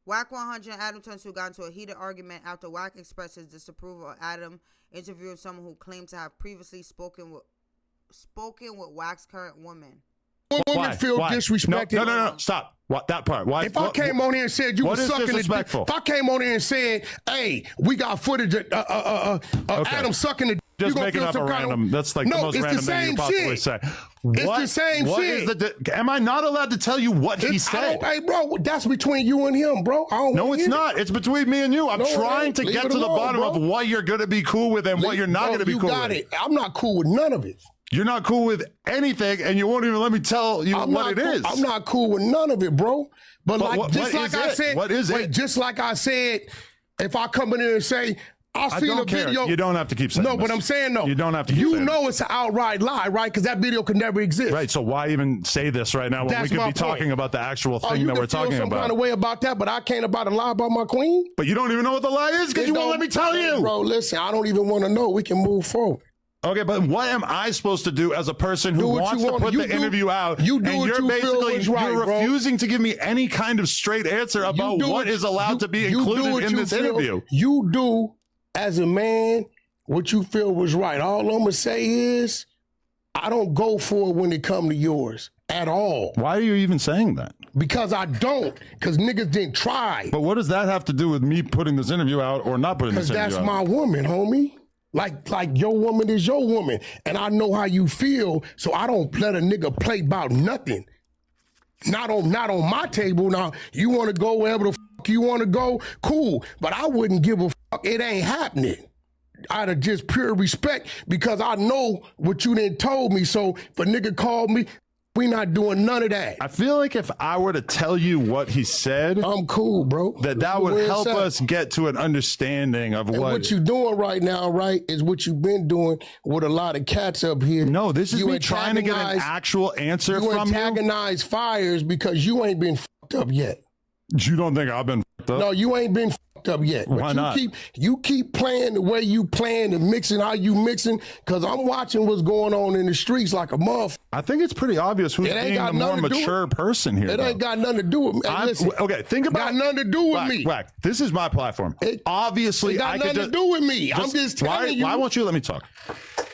Wack 100 and Adam22 got into a heated argument after Wack expressed his disapproval of Adam interviewing someone who claimed to have previously spoken with Wack's current woman. Women feel disrespected. No. Stop. What that part? Why? If I came on here and said you were sucking the dick, if I came on here and said, "Hey, we got footage of Adam sucking the dick," just making up a random. That's like the most random thing you possibly say. It's the same shit. Am I not allowed to tell you what he said? Hey, bro, that's between you and him, bro. No, it's not. It's between me and you. I'm trying to get to the bottom of what you're going to be cool with and what you're not going to be cool with. You got it. I'm not cool with none of it. You're not cool with anything, and you won't even let me tell you what it is. I'm not cool with none of it, bro. But like, just like I said, what is it? Just like I said, if I come in here and say, I seen a video. You don't have to keep saying No, but I'm saying no. You don't have to keep saying You know it's an outright lie, right? Because that video could never exist. Right, so why even say this right now when we could be talking about the actual thing that we're talking about? You can feel some kind of way about that, but I can't lie about my queen? But you don't even know what the lie is because you won't let me tell you. Bro, listen, I don't even want to know. We can move forward. Okay, but what am I supposed to do as a person who wants to put the interview out? You do what you feel is right, you're refusing to give me any kind of straight answer about what is allowed to be included in this interview. You do, as a man, what you feel was right. All I'm going to say is, I don't go for it when it comes to yours at all. Why are you even saying that? Because I don't. Because niggas didn't try. But what does that have to do with me putting this interview out or not putting this interview out? Because that's my woman, homie. Like your woman is your woman. And I know how you feel, so I don't let a nigga play about nothing. Not on my table. Now, you want to go wherever the fuck you want to go, cool. But I wouldn't give a fuck. It ain't happening. Out of just pure respect, because I know what you done told me. So if a nigga called me, we not doing none of that. I feel like if I were to tell you what he said, I'm cool, bro. That would help us get to an understanding of what you're doing right now, right, is what you've been doing with a lot of cats up here. No, this is me trying to get an actual answer from you. You antagonize fires because you ain't been fucked up yet. You don't think I've been fucked up? No, you ain't been fucked up yet. But Why not? You keep playing the way you playing and mixing how you mixing, because I'm watching what's going on in the streets like a motherfucker. I think it's pretty obvious who's being the more mature person here. It ain't got nothing to do with me. Hey, listen, okay, think about got nothing to do with me. Wack, this is my platform. Obviously, it got nothing to do with me. I'm just telling you. Why won't you let me talk?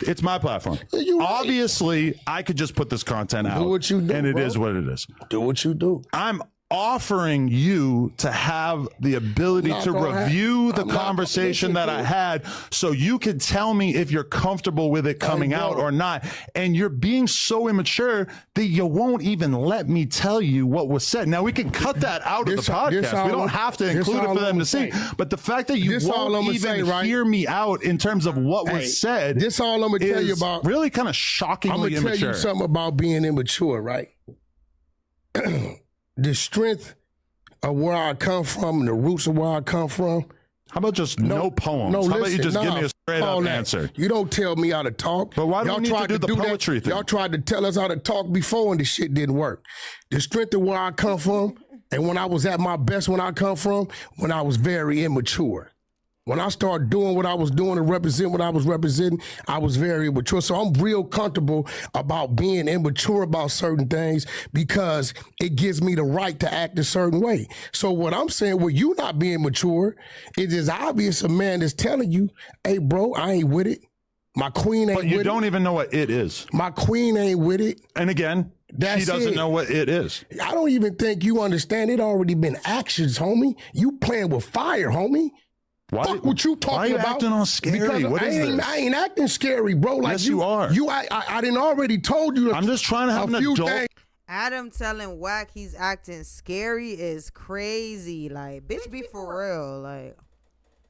It's my platform. Obviously, I could just put this content out. Do what you do, and it is what it is. Do what you do. I'm offering you to have the ability to review the conversation that I had so you can tell me if you're comfortable with it coming out or not. And you're being so immature that you won't even let me tell you what was said. Now, we can cut that out of the podcast. We don't have to include it for them to see. But the fact that you won't even hear me out in terms of what was said, this all I'm going to tell you about. Really kind of shockingly immature. I'm going to tell you something about being immature, right? The strength of where I come from and the roots of where I come from. How about just no poems? How about you just give me a straight up answer? You don't tell me how to talk. But why do we need to do the poetry thing? Y'all tried to tell us how to talk before and the shit didn't work. The strength of where I come from and when I was at my best when I come from, when I was very immature. When I started doing what I was doing and represent what I was representing, I was very immature. So I'm real comfortable about being immature about certain things because it gives me the right to act a certain way. So what I'm saying, with you not being mature, it is obvious a man is telling you, hey, bro, I ain't with it. My queen ain't with it. But you don't even know what it is. My queen ain't with it. And again, she doesn't know what it is. I don't even think you understand. It already been actions, homie. You playing with fire, homie. Fuck what you talking about. Why are you acting all scary? Because what is this? I ain't acting scary, bro. Like yes, you are. I didn't already told you. I'm just trying to have an adult. Adam telling Wack he's acting scary is crazy. Like, bitch, be for real. Like,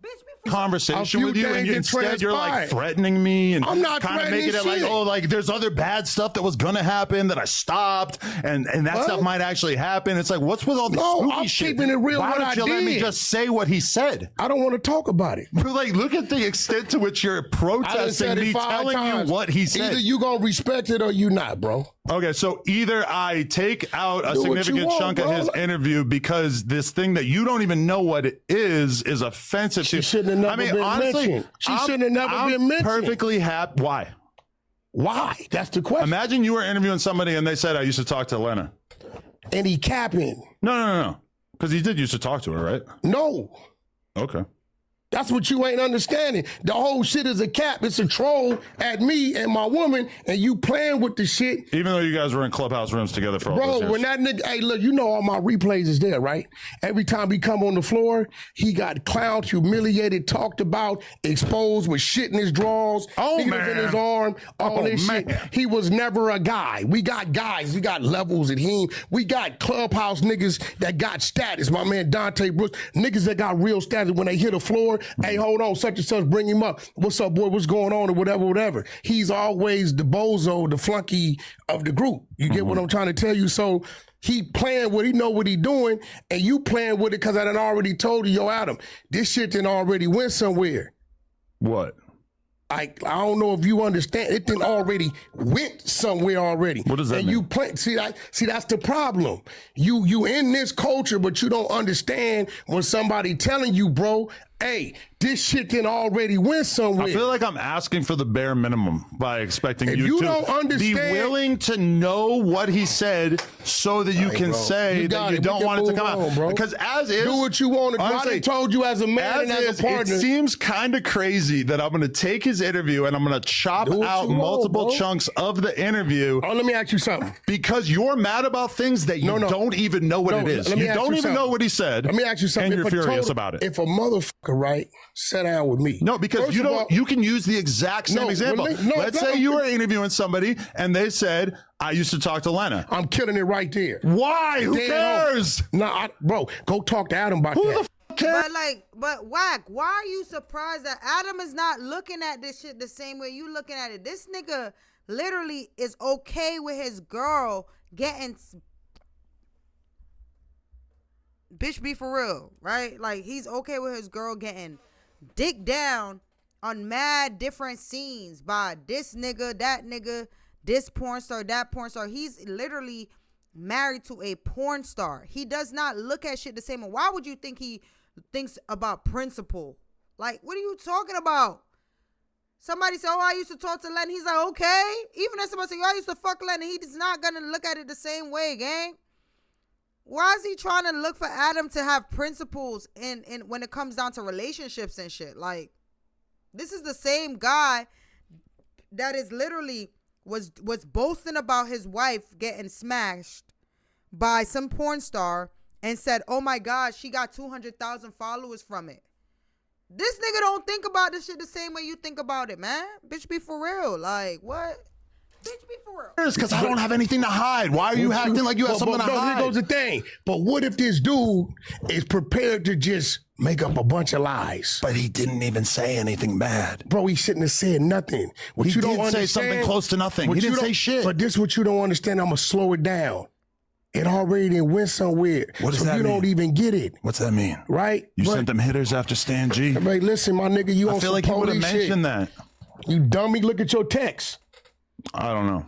bitch, be for conversation with you, and instead you're like threatening me and I'm not kind of making it like, oh, like there's other bad stuff that was gonna happen that I stopped, and that stuff might actually happen. It's like, what's with all this spooky shit? Keeping it real. Why don't you let me just say what he said? I don't want to talk about it. But like, look at the extent to which you're protesting me telling you what he said. Either you gonna respect it or you not, bro. Okay, so either I take out a significant chunk of his interview because this thing that you don't even know what it is offensive to you. She shouldn't have never been mentioned. She shouldn't have never been mentioned. Perfectly happy. Why? Why? That's the question. Imagine you were interviewing somebody and they said, I used to talk to Lena. And he capping. No. Because he did used to talk to her, right? No. Okay. That's what you ain't understanding. The whole shit is a cap. It's a troll at me and my woman, and you playing with the shit. Even though you guys were in clubhouse rooms together for all those years. Bro, when that nigga, hey, look, you know all my replays is there, right? Every time he come on the floor, he got clowned, humiliated, talked about, exposed with shit in his drawers, needles in his arm, all this shit. He was never a guy. We got guys. We got levels at him. We got clubhouse niggas that got status. My man Dante Brooks, niggas that got real status when they hit the floor. Hey, hold on, such and such, bring him up. What's up, boy? What's going on? Or whatever. He's always the bozo, the flunky of the group. You get what I'm trying to tell you? So he playing what he know what he doing, and you playing with it because I done already told you, yo, Adam, this shit done already went somewhere. What? I don't know if you understand. It done already went somewhere already. What does that mean? You play. See, that's the problem. You in this culture, but you don't understand when somebody telling you, bro, hey, this shit can already went somewhere. I feel like I'm asking for the bare minimum by expecting you to don't understand, be willing to know what he said so that you can say that you don't want it to come out. Bro. Because as is, do what you want to do. I done told you as a man and as a partner. It seems kind of crazy that I'm going to take his interview and I'm going to chop out multiple chunks of the interview. Oh, let me ask you something. Because you're mad about things that you don't even know what it is. You don't even know what he said. Let me ask you something. And you're furious about it. If a motherfucker, right, sit down with me. No, because you can use the exact same example. Let's say you were interviewing somebody and they said, I used to talk to Lena. I'm killing it right there. Why? Who cares? No, bro, go talk to Adam about that. Who the f cares? But Wack, why are you surprised that Adam is not looking at this shit the same way you looking at it? This nigga literally is okay with his girl getting... Bitch, be for real, right? Like, he's okay with his girl getting dick down on mad different scenes by this nigga, that nigga, this porn star, that porn star. He's literally married to a porn star. He does not look at shit the same. Why would you think he thinks about principle? Like, what are you talking about? Somebody said, oh, I used to talk to Len. He's like, okay. Even if somebody said, I used to fuck Len, he's not going to look at it the same way, gang. Why is he trying to look for Adam to have principles in when it comes down to relationships and shit? Like, this is the same guy that is literally was boasting about his wife getting smashed by some porn star and said, oh my God, she got 200,000 followers from it. This nigga don't think about this shit the same way you think about it, man. Bitch, be for real. Like, what? Bitch, be for real. Because I don't have anything to hide. Why are you acting like you have something to hide? Here goes the thing. But what if this dude is prepared to just make up a bunch of lies? But he didn't even say anything bad. Bro, he shouldn't have said nothing. What he you don't did say something close to nothing. He didn't say shit. But this is what you don't understand. I'm going to slow it down. It already went somewhere. What does that mean? You don't even get it. What's that mean? Right? You sent them hitters after Stan G. Hey, listen, my nigga, you on some police shit. I feel like you would have mentioned that. You dummy, look at your text. I don't know.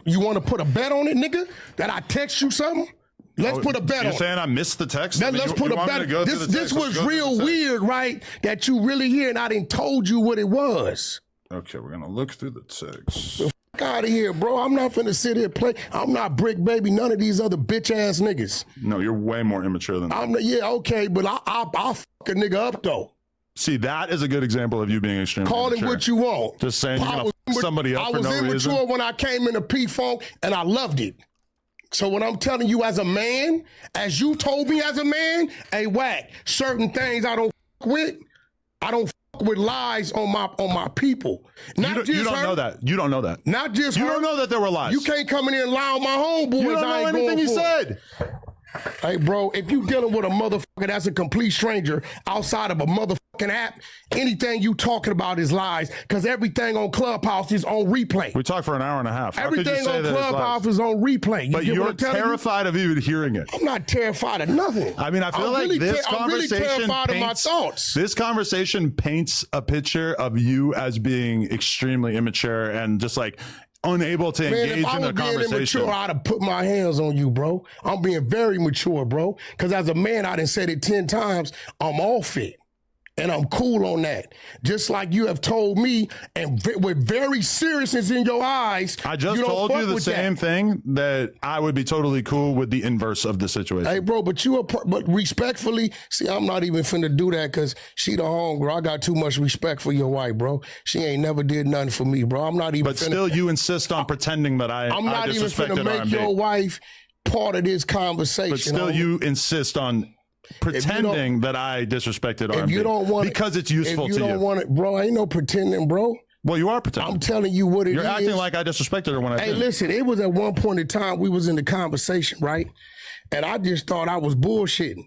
You want to put a bet on it, nigga? That I text you something? Let's put a bet on it. You're saying I missed the text? Let's put a bet. This was real weird, right? That you really hear and I didn't told you what it was. Okay, we're going to look through the text. The fuck out of here, bro. I'm not finna sit here play. I'm not Brick Baby, none of these other bitch ass niggas. No, you're way more immature than that. Yeah, okay, but I'll fuck a nigga up, though. See, that is a good example of you being extremely Call immature. it what you want. Just saying you're going to fuck somebody up for no reason. I was immature when I came into P-Funk, and I loved it. So what I'm telling you as a man, as you told me as a man, hey, Wack, certain things I don't fuck with. I don't fuck with lies on my people. You don't know that. You don't know that. Not just You don't know that there were lies. You can't come in here and lie on my homeboys. You don't know anything he said. Hey, bro, if you dealing with a motherfucker that's a complete stranger outside of a motherfucking app, anything you talking about is lies, because everything on Clubhouse is on replay. We talked for an hour and a half. Everything on Clubhouse is on replay. But you're terrified of even hearing it. I'm not terrified of nothing. I mean, I feel like this conversation I'm really terrified of my thoughts. This conversation paints a picture of you as being extremely immature and just like unable to engage in a conversation. If I was being immature, I'd have put my hands on you, bro. I'm being very mature, bro. Because as a man, I done said it 10 times, I'm off it. And I'm cool on that. Just like you have told me, and with very seriousness in your eyes, I just told you the same thing, that I would be totally cool with the inverse of the situation. Hey, bro, but but respectfully, see, I'm not even finna do that because she the homegirl. I got too much respect for your wife, bro. She ain't never did nothing for me, bro. I'm not even. But still, you insist on pretending that I'm not even finna make your wife part of this conversation. But still, you insist on pretending that I disrespected R&B. If you don't want because it's useful to you. If you don't want it, bro, ain't no pretending, bro. Well, you are pretending. I'm telling you what it is. You're acting like I disrespected her when I did. Hey, listen, it was at one point in time we was in the conversation, right? And I just thought I was bullshitting.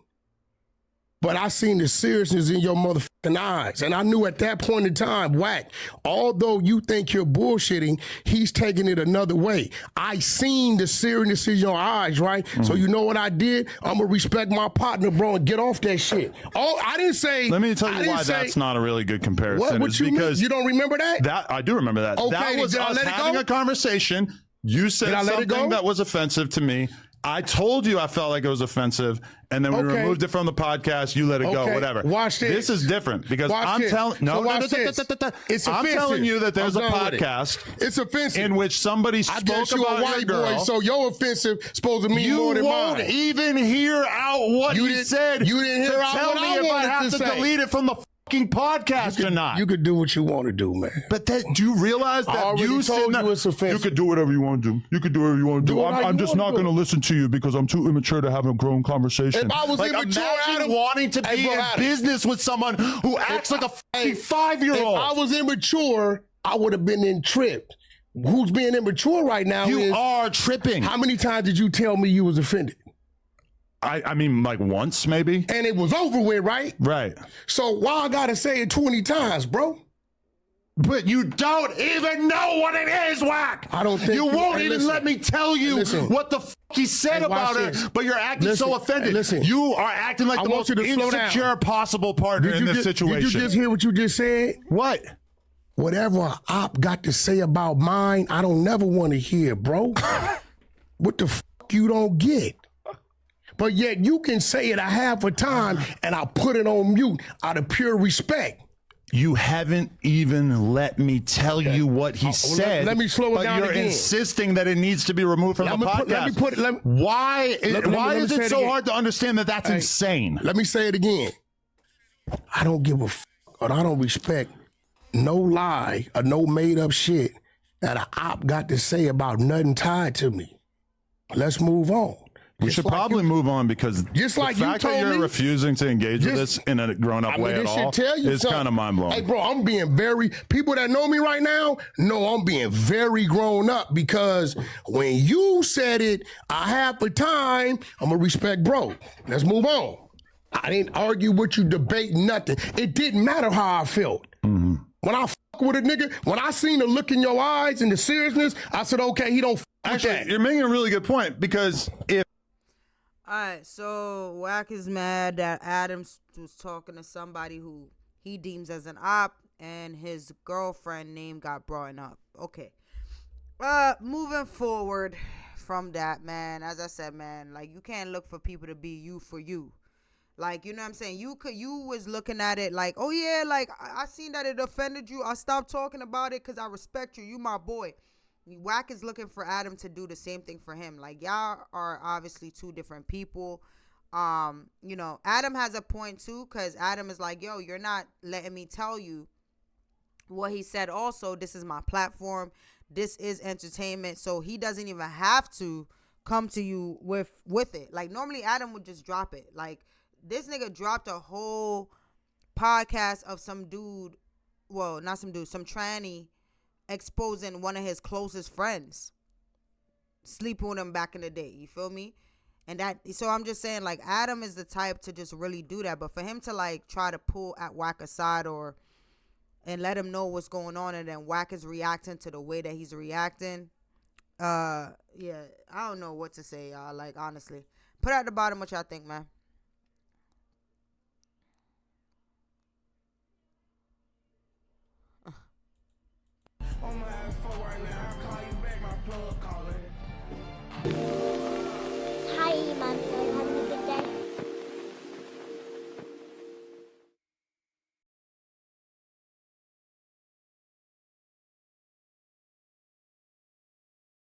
But I seen the seriousness in your motherfucking eyes. And I knew at that point in time, Wack, although you think you're bullshitting, he's taking it another way. I seen the seriousness in your eyes, right? Mm-hmm. So you know what I did? I'm going to respect my partner, bro, and get off that shit. Oh, I didn't say... Let me tell you why that's not a really good comparison. What you mean? You don't remember that? I do remember that. Okay, that was us having a conversation. You said something that was offensive to me. I told you I felt like it was offensive, and then we removed it from the podcast. You let it go, whatever. Watch this. This is different because I'm telling I'm telling you that there's a podcast. It's offensive in which somebody spoke about a white your girl. boy, so your offensive supposed to mean more than mine. You won't even hear out what he said. You didn't hear out tell what me I if I wanted have to to say. delete it from the podcast or not. You could do what you want to do, man. But do you realize that you told you it's offensive? You could do whatever you want to do. You could do whatever you want to do. I'm just not going to listen to you because I'm too immature to have a grown conversation. If I was immature, Adam, wanting to be in business with someone who acts like a 5-year-old. If I was immature, I would have been in tripped. Who's being immature right now? You are tripping. How many times did you tell me you was offended? I mean, like once, maybe. And it was over with, right? Right. So why I gotta say it 20 times, bro? But you don't even know what it is, Wack. I don't think you won't even let me tell you what the fuck he said about it. But you're acting so offended. You are acting like the most insecure possible partner in this situation. Did you just hear what you just said? What? Whatever an op got to say about mine, I don't never want to hear, bro. What the fuck you don't get? But yet you can say it a half a time and I'll put it on mute out of pure respect. You haven't even let me tell you what he said. Let me slow it down again. But you're insisting that it needs to be removed from the podcast. Why is it so hard to understand that that's insane? Let me say it again. I don't give a fuck or I don't respect no lie or no made up shit that an op got to say about nothing tied to me. Let's move on. We should probably move on because just like the fact that you're refusing to engage with this in a grown-up way at all is kind of mind-blowing. Hey, bro, I'm being people that know me right now know I'm being very grown up because when you said it a half a time, I'm going to respect bro. Let's move on. I didn't argue with you, debate nothing. It didn't matter how I felt. Mm-hmm. When I fuck with a nigga, when I seen the look in your eyes and the seriousness, I said, okay, he don't fuck with that. You're making a really good point because if all right, so Wack is mad that Adams was talking to somebody who he deems as an op, and his girlfriend name got brought up. Okay. Moving forward from that, man, as I said, man, like, you can't look for people to be you for you. Like, you know what I'm saying? You was looking at it like, oh, yeah, like, I seen that it offended you. I stopped talking about it because I respect you. You my boy. Wack is looking for Adam to do the same thing for him. Like, y'all are obviously two different people. You know, Adam has a point too, because Adam is like, yo, you're not letting me tell you what he said. Also, this is my platform. This is entertainment. So he doesn't even have to come to you with it. Like, normally Adam would just drop it. Like, this nigga dropped a whole podcast of some dude. Well, not some dude, some tranny exposing one of his closest friends sleeping with him back in the day. You feel me? And that, so I'm just saying, like, Adam is the type to just really do that. But for him to, like, try to pull at Wack aside and let him know what's going on, and then Wack is reacting to the way that he's reacting, yeah, I don't know what to say, y'all. Like, honestly, put at the bottom what y'all think, man.